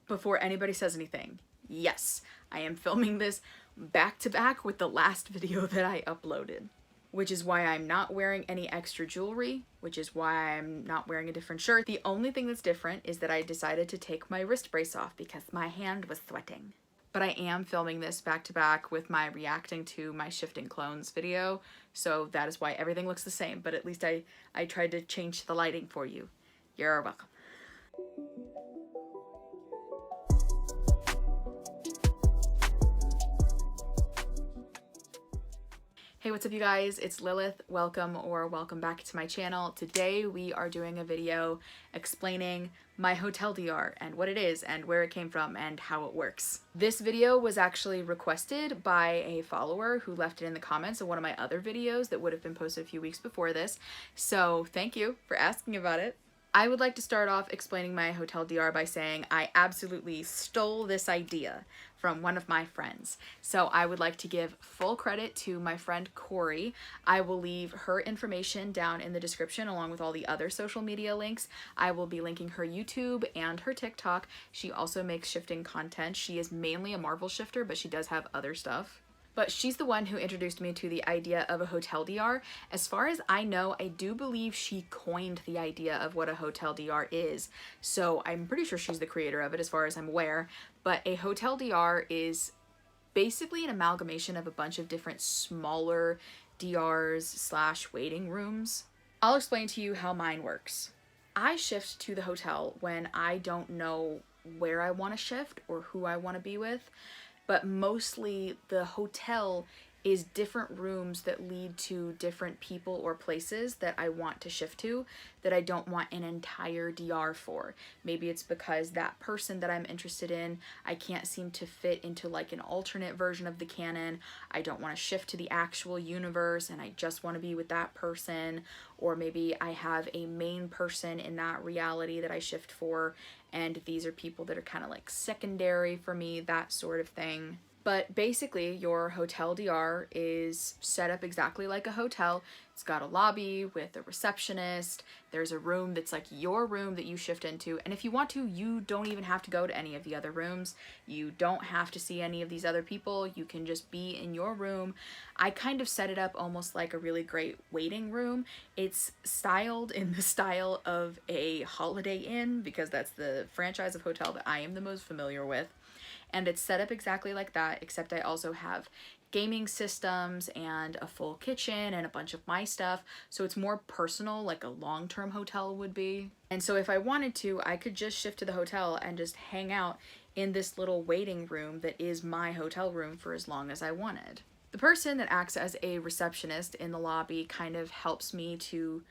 before anybody says anything, yes, I am filming this back to back with the last video that I uploaded, which is why I'm not wearing any extra jewelry, which is why I'm not wearing a different shirt. The only thing that's different is that I decided to take my wrist brace off because my hand was sweating. But I am filming this back to back with my reacting to my shifting clones video, so that is why everything looks the same, but at least I tried to change the lighting for you. You're welcome. Hey, what's up you guys? It's Lilith. Welcome back to my channel. Today we are doing a video explaining my hotel DR and what it is and where it came from and how it works. This video was actually requested by a follower who left it in the comments of one of my other videos that would have been posted a few weeks before this. So thank you for asking about it. I would like to start off explaining my hotel DR by saying I absolutely stole this idea from one of my friends. So I would like to give full credit to my friend Kori. I will leave her information down in the description along with all the other social media links. I will be linking her YouTube and her TikTok. She also makes shifting content. She is mainly a Marvel shifter, but she does have other stuff. But she's the one who introduced me to the idea of a hotel DR. As far as I know, I do believe she coined the idea of what a hotel DR is. So I'm pretty sure she's the creator of it as far as I'm aware. But a hotel DR is basically an amalgamation of a bunch of different smaller DRs / waiting rooms. I'll explain to you how mine works. I shift to the hotel when I don't know where I want to shift or who I want to be with. But mostly the hotel is different rooms that lead to different people or places that I want to shift to that I don't want an entire DR for. Maybe it's because that person that I'm interested in, I can't seem to fit into like an alternate version of the canon. I don't want to shift to the actual universe and I just want to be with that person. Or maybe I have a main person in that reality that I shift for and these are people that are kind of like secondary for me, that sort of thing. But basically, your hotel DR is set up exactly like a hotel. It's got a lobby with a receptionist. There's a room that's like your room that you shift into. And if you want to, you don't even have to go to any of the other rooms. You don't have to see any of these other people. You can just be in your room. I kind of set it up almost like a really great waiting room. It's styled in the style of a Holiday Inn because that's the franchise of hotel that I am the most familiar with. And it's set up exactly like that, except I also have gaming systems and a full kitchen and a bunch of my stuff. So it's more personal, like a long-term hotel would be. And so if I wanted to, I could just shift to the hotel and just hang out in this little waiting room that is my hotel room for as long as I wanted. The person that acts as a receptionist in the lobby kind of helps me to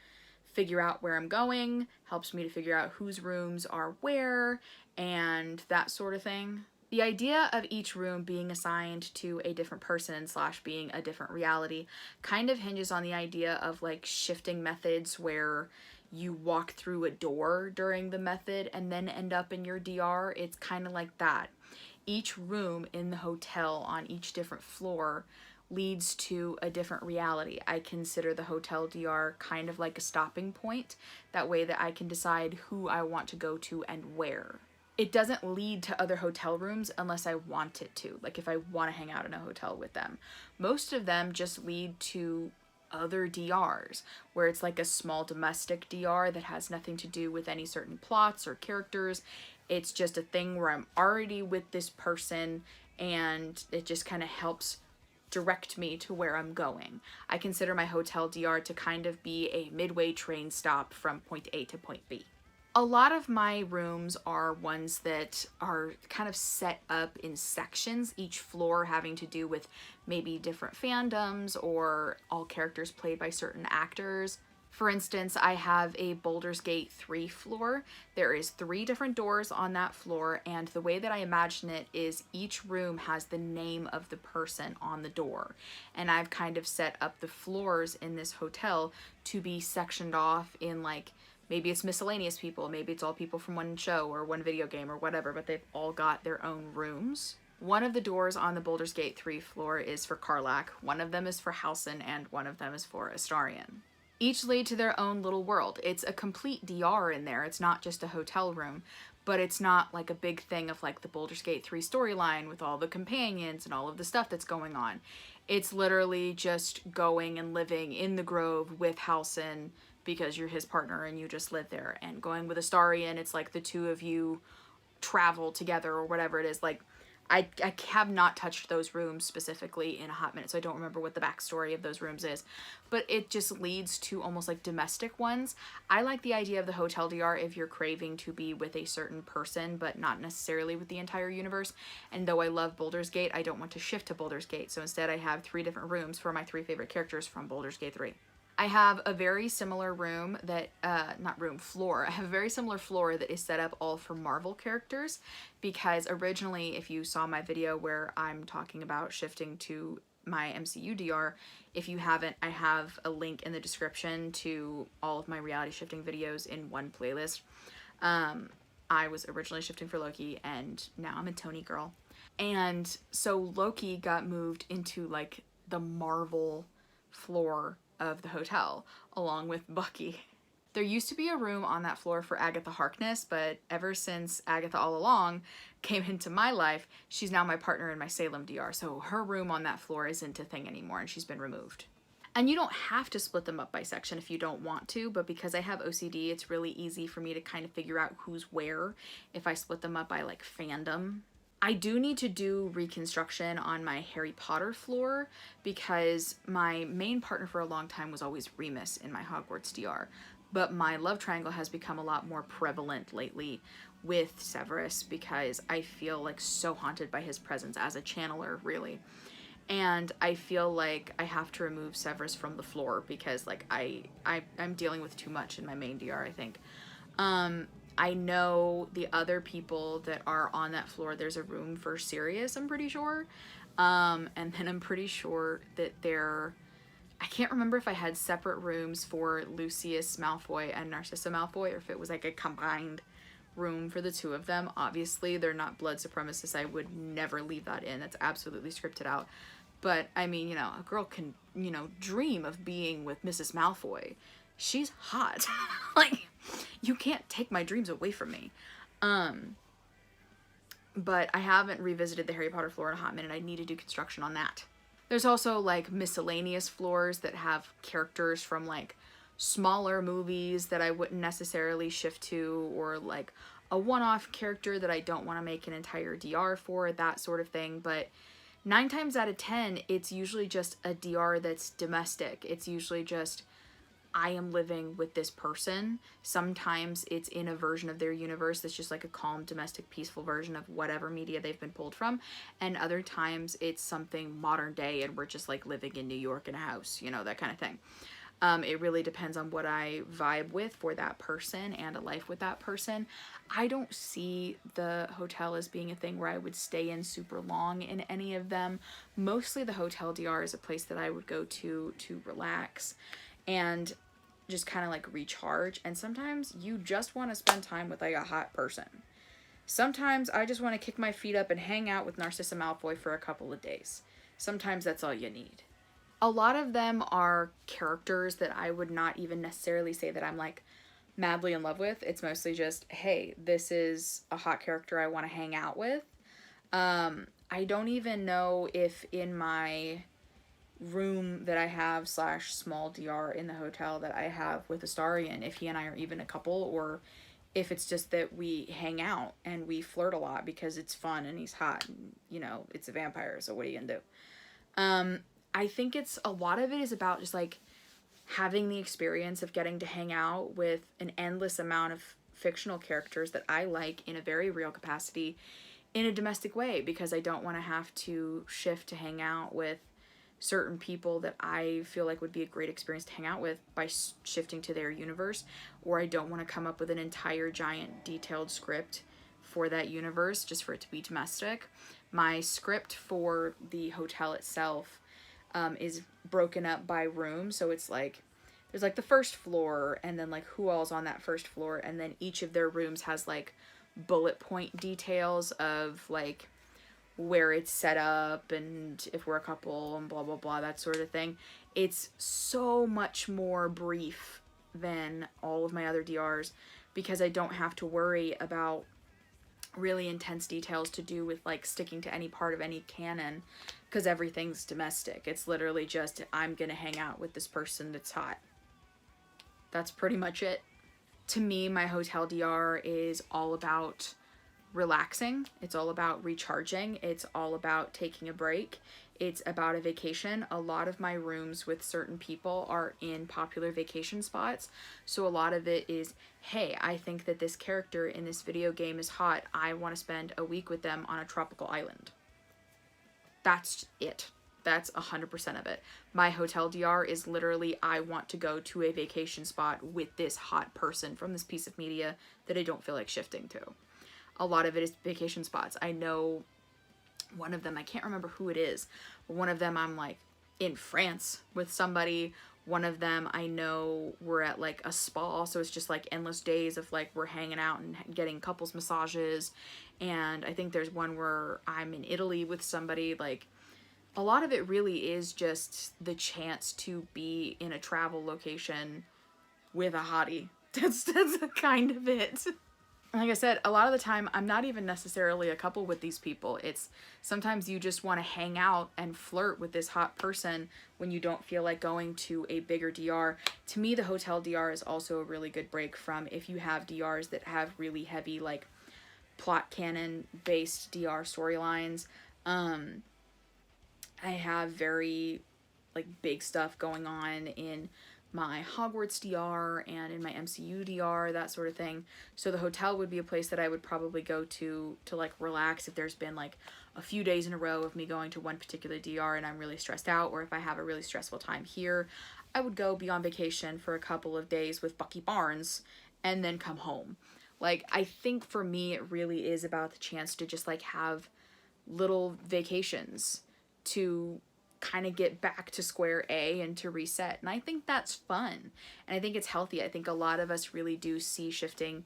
figure out where I'm going, helps me to figure out whose rooms are where, and that sort of thing. The idea of each room being assigned to a different person / being a different reality kind of hinges on the idea of like shifting methods where you walk through a door during the method and then end up in your DR. It's kind of like that. Each room in the hotel on each different floor leads to a different reality. I consider the hotel DR kind of like a stopping point. That way that I can decide who I want to go to and where. It doesn't lead to other hotel rooms unless I want it to, like if I want to hang out in a hotel with them. Most of them just lead to other DRs, where it's like a small domestic DR that has nothing to do with any certain plots or characters. It's just a thing where I'm already with this person and it just kind of helps direct me to where I'm going. I consider my hotel DR to kind of be a midway train stop from point A to point B. A lot of my rooms are ones that are kind of set up in sections, each floor having to do with maybe different fandoms or all characters played by certain actors. For instance, I have a Baldur's Gate 3 floor. There is 3 different doors on that floor, and the way that I imagine it is each room has the name of the person on the door. And I've kind of set up the floors in this hotel to be sectioned off in like, maybe it's miscellaneous people, maybe it's all people from one show or one video game or whatever, but they've all got their own rooms. One of the doors on the Baldur's Gate 3 floor is for Karlach, one of them is for Halsin, and one of them is for Astarion. Each lead to their own little world. It's a complete DR in there, it's not just a hotel room, but it's not like a big thing of like the Baldur's Gate 3 storyline with all the companions and all of the stuff that's going on. It's literally just going and living in the Grove with Halsin because you're his partner and you just live there, and going with Astarion, it's like the two of you travel together or whatever it is. Like, I have not touched those rooms specifically in a hot minute, so I don't remember what the backstory of those rooms is, but it just leads to almost like domestic ones. I like the idea of the Hotel DR if you're craving to be with a certain person, but not necessarily with the entire universe. And though I love Baldur's Gate, I don't want to shift to Baldur's Gate, so instead I have 3 different rooms for my 3 favorite characters from Baldur's Gate 3. I have a very similar room that, floor. I have a very similar floor that is set up all for Marvel characters, because originally, if you saw my video where I'm talking about shifting to my MCU DR, if you haven't, I have a link in the description to all of my reality shifting videos in one playlist. I was originally shifting for Loki, and now I'm a Tony girl. And so Loki got moved into like the Marvel floor of the hotel along with Bucky. There used to be a room on that floor for Agatha Harkness, but ever since Agatha All Along came into my life, she's now my partner in my Salem DR, so her room on that floor isn't a thing anymore and she's been removed. And you don't have to split them up by section if you don't want to, but because I have OCD, it's really easy for me to kind of figure out who's where if I split them up by like fandom. I do need to do reconstruction on my Harry Potter floor because my main partner for a long time was always Remus in my Hogwarts DR, but my love triangle has become a lot more prevalent lately with Severus because I feel like so haunted by his presence as a channeler, really. And I feel like I have to remove Severus from the floor because like I'm dealing with too much in my main DR, I think. I know the other people that are on that floor, there's a room for Sirius, I'm pretty sure. And then I'm pretty sure that I can't remember if I had separate rooms for Lucius Malfoy and Narcissa Malfoy, or if it was like a combined room for the two of them. Obviously, they're not blood supremacists. I would never leave that in. That's absolutely scripted out. But, I mean, you know, a girl can, you know, dream of being with Mrs. Malfoy. She's hot. Like, you can't take my dreams away from me. But I haven't revisited the Harry Potter floor in a hot minute. I need to do construction on that. There's also like miscellaneous floors that have characters from like smaller movies that I wouldn't necessarily shift to, or like a one-off character that I don't want to make an entire DR for, that sort of thing. But 9 times out of 10, it's usually just a DR that's domestic. It's usually just I am living with this person. Sometimes it's in a version of their universe that's just like a calm, domestic, peaceful version of whatever media they've been pulled from. And other times it's something modern day and we're just like living in New York in a house, you know, that kind of thing. It really depends on what I vibe with for that person and a life with that person. I don't see the hotel as being a thing where I would stay in super long in any of them. Mostly the Hotel DR is a place that I would go to relax and just kind of like recharge. And sometimes you just want to spend time with like a hot person. Sometimes I just want to kick my feet up and hang out with Narcissa Malfoy for a couple of days. Sometimes that's all you need. A lot of them are characters that I would not even necessarily say that I'm like madly in love with. It's mostly just, hey, this is a hot character I want to hang out with. I don't even know if in my room that I have / small DR in the hotel that I have with Astarion, if he and I are even a couple, or if it's just that we hang out and we flirt a lot because it's fun and he's hot and, you know, it's a vampire, so what are you gonna do? I think it's a lot of it is about just like having the experience of getting to hang out with an endless amount of fictional characters that I like in a very real capacity in a domestic way, because I don't want to have to shift to hang out with certain people that I feel like would be a great experience to hang out with by shifting to their universe, or I don't want to come up with an entire giant detailed script for that universe just for it to be domestic. My script for the hotel itself is broken up by room, so it's like there's like the first floor and then like who all's on that first floor, and then each of their rooms has like bullet point details of like where it's set up and if we're a couple and blah blah blah, that sort of thing. It's so much more brief than all of my other DRs because I don't have to worry about really intense details to do with like sticking to any part of any canon, because everything's domestic. It's literally just, I'm gonna hang out with this person that's hot. That's pretty much it. To me, my hotel DR is all about relaxing. It's all about recharging. It's all about taking a break. It's about a vacation. A lot of my rooms with certain people are in popular vacation spots. So a lot of it is, hey, I think that this character in this video game is hot. I want to spend a week with them on a tropical island. That's it. That's 100% of it. My hotel DR is literally, I want to go to a vacation spot with this hot person from this piece of media that I don't feel like shifting to. A lot of it is vacation spots. I know one of them, I can't remember who it is, but one of them I'm like in France with somebody. One of them I know we're at like a spa, so it's just like endless days of like we're hanging out and getting couples massages. And I think there's one where I'm in Italy with somebody. Like, a lot of it really is just the chance to be in a travel location with a hottie. That's kind of it. Like I said, a lot of the time, I'm not even necessarily a couple with these people. It's sometimes you just want to hang out and flirt with this hot person when you don't feel like going to a bigger DR. To me, the hotel DR is also a really good break from if you have DRs that have really heavy, like, plot canon-based DR storylines. I have very, like, big stuff going on in my Hogwarts DR and in my MCU DR, that sort of thing. So the hotel would be a place that I would probably go to like relax if there's been like a few days in a row of me going to one particular DR and I'm really stressed out, or if I have a really stressful time here, I would go be on vacation for a couple of days with Bucky Barnes and then come home. Like, I think for me it really is about the chance to just like have little vacations to kind of get back to square A and to reset. And I think that's fun. And I think it's healthy. I think a lot of us really do see shifting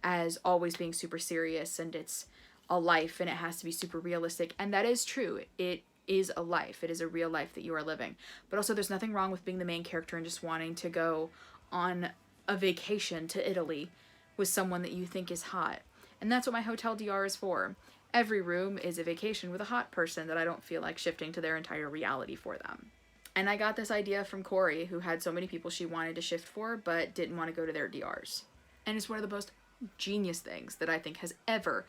as always being super serious, and it's a life and it has to be super realistic. And that is true. It is a life. It is a real life that you are living. But also there's nothing wrong with being the main character and just wanting to go on a vacation to Italy with someone that you think is hot. And that's what my hotel DR is for. Every room is a vacation with a hot person that I don't feel like shifting to their entire reality for them. And I got this idea from Kori, who had so many people she wanted to shift for, but didn't want to go to their DRs. And it's one of the most genius things that I think has ever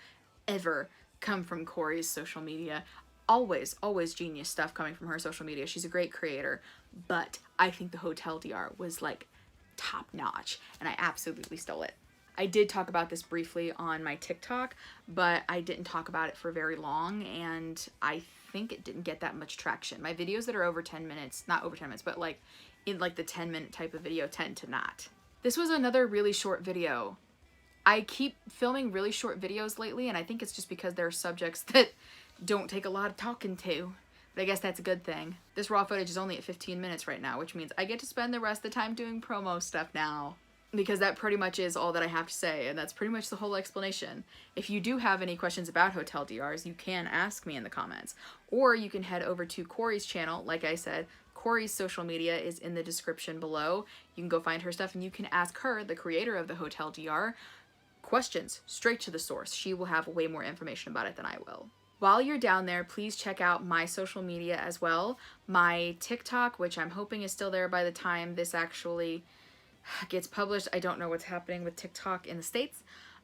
come from Kori's social media. Always genius stuff coming from her social media. She's a great creator, but I think the hotel DR was like top notch, and I absolutely stole it. I did talk about this briefly on my TikTok, but I didn't talk about it for very long, and I think it didn't get that much traction. My videos that are over 10 minutes, not over 10 minutes, but like in like the 10-minute type of video tend to not. This was another really short video. I keep filming really short videos lately, and I think it's just because there are subjects that don't take a lot of talking to. But I guess that's a good thing. This raw footage is only at 15 minutes right now, which means I get to spend the rest of the time doing promo stuff now. Because that pretty much is all that I have to say, and that's pretty much the whole explanation. If you do have any questions about hotel DRs, you can ask me in the comments. Or you can head over to Kori's channel. Like I said, Kori's social media is in the description below. You can go find her stuff, and you can ask her, the creator of the hotel DR, questions straight to the source. She will have way more information about it than I will. While you're down there, please check out my social media as well. My TikTok, which I'm hoping is still there by the time this actually gets published. I don't know what's happening with TikTok in the States.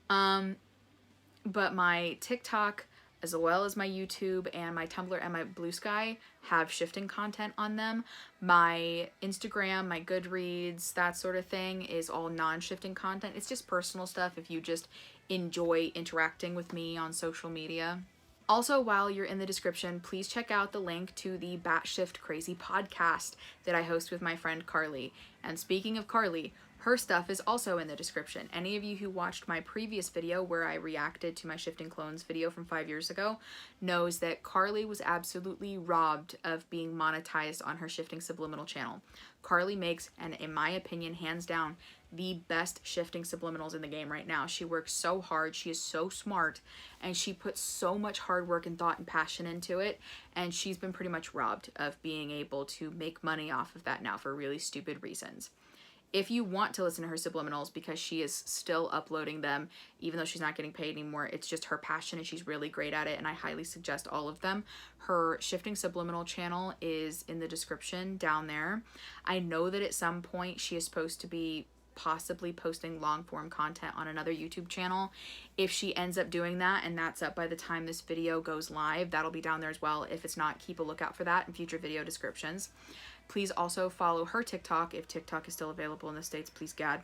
But my TikTok, as well as my YouTube and my Tumblr and my Blue Sky, have shifting content on them. My Instagram, my Goodreads, that sort of thing is all non-shifting content. It's just personal stuff if you just enjoy interacting with me on social media. Also, while you're in the description, please check out the link to the Batshit Crazy podcast that I host with my friend Carly. And speaking of Carly, her stuff is also in the description. Any of you who watched my previous video where I reacted to my Shifting Clones video from 5 years ago knows that Carly was absolutely robbed of being monetized on her Shifting Subliminal channel. Carly makes, and in my opinion, hands down, the best shifting subliminals in the game right now. She works so hard, she is so smart, and she puts so much hard work and thought and passion into it, and she's been pretty much robbed of being able to make money off of that now for really stupid reasons. if you want to listen to her subliminals, because she is still uploading them, even though she's not getting paid anymore, it's just her passion and she's really great at it, and I highly suggest all of them. Her Shifting Subliminal channel is in the description down there. I know that at some point she is supposed to be possibly posting long form content on another YouTube channel. If she ends up doing that and that's up by the time this video goes live, that'll be down there as well. If it's not, keep a lookout for that in future video descriptions. Please also follow her TikTok if TikTok is still available in the States, please God.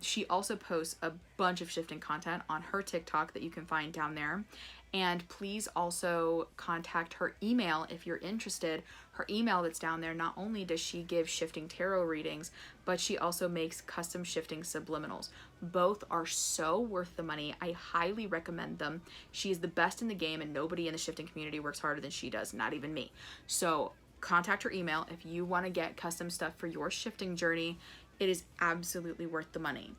She also posts a bunch of shifting content on her TikTok that you can find down there. And please also contact her email if you're interested. Her email that's down there, not only does she give shifting tarot readings, but she also makes custom shifting subliminals. Both are so worth the money. I highly recommend them. She is the best in the game, and nobody in the shifting community works harder than she does, not even me. So contact her email if you want to get custom stuff for your shifting journey. It is absolutely worth the money.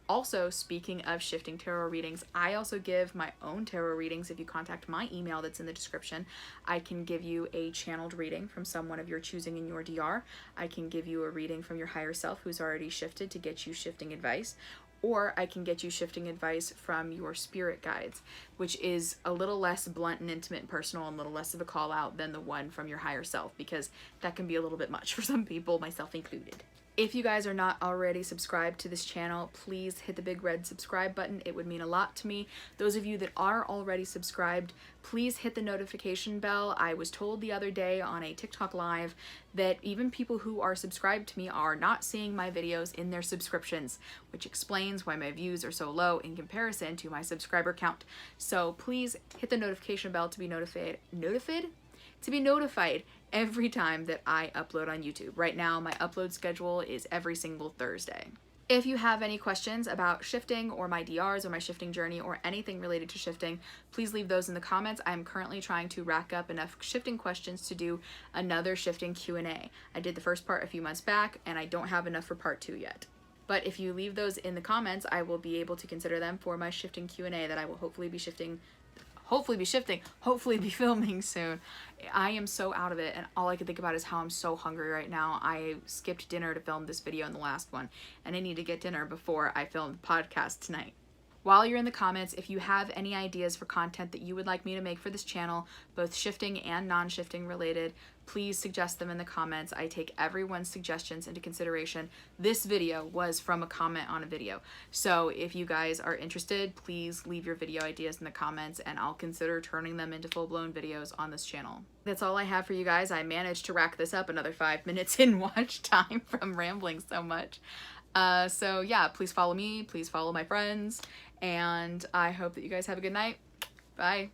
Also, speaking of shifting tarot readings, I also give my own tarot readings. If you contact my email that's in the description, I can give you a channeled reading from someone of your choosing in your DR. I can give you a reading from your higher self who's already shifted to get you shifting advice. Or I can get you shifting advice from your spirit guides, which is a little less blunt and intimate and personal and a little less of a call out than the one from your higher self, because that can be a little bit much for some people, myself included. If you guys are not already subscribed to this channel, please hit the big red subscribe button. It would mean a lot to me. Those of you that are already subscribed, please hit the notification bell. I was told the other day on a TikTok live that even people who are subscribed to me are not seeing my videos in their subscriptions, which explains why my views are so low in comparison to my subscriber count. So please hit the notification bell to be notified every time that I upload on YouTube. Right now, my upload schedule is every single Thursday. If you have any questions about shifting or my DRs or my shifting journey or anything related to shifting, please leave those in the comments. I'm currently trying to rack up enough shifting questions to do another shifting Q&A. I did the first part a few months back, and I don't have enough for part 2 yet. But if you leave those in the comments, I will be able to consider them for my shifting Q&A that I will hopefully be filming soon. I am so out of it, and all I can think about is how I'm so hungry right now. I skipped dinner to film this video in the last one, and I need to get dinner before I film the podcast tonight. While you're in the comments, if you have any ideas for content that you would like me to make for this channel, both shifting and non-shifting related, please suggest them in the comments. I take everyone's suggestions into consideration. This video was from a comment on a video. So if you guys are interested, please leave your video ideas in the comments, and I'll consider turning them into full-blown videos on this channel. That's all I have for you guys. I managed to rack this up another 5 minutes in watch time from rambling so much. So yeah, please follow me, please follow my friends, and I hope that you guys have a good night. Bye.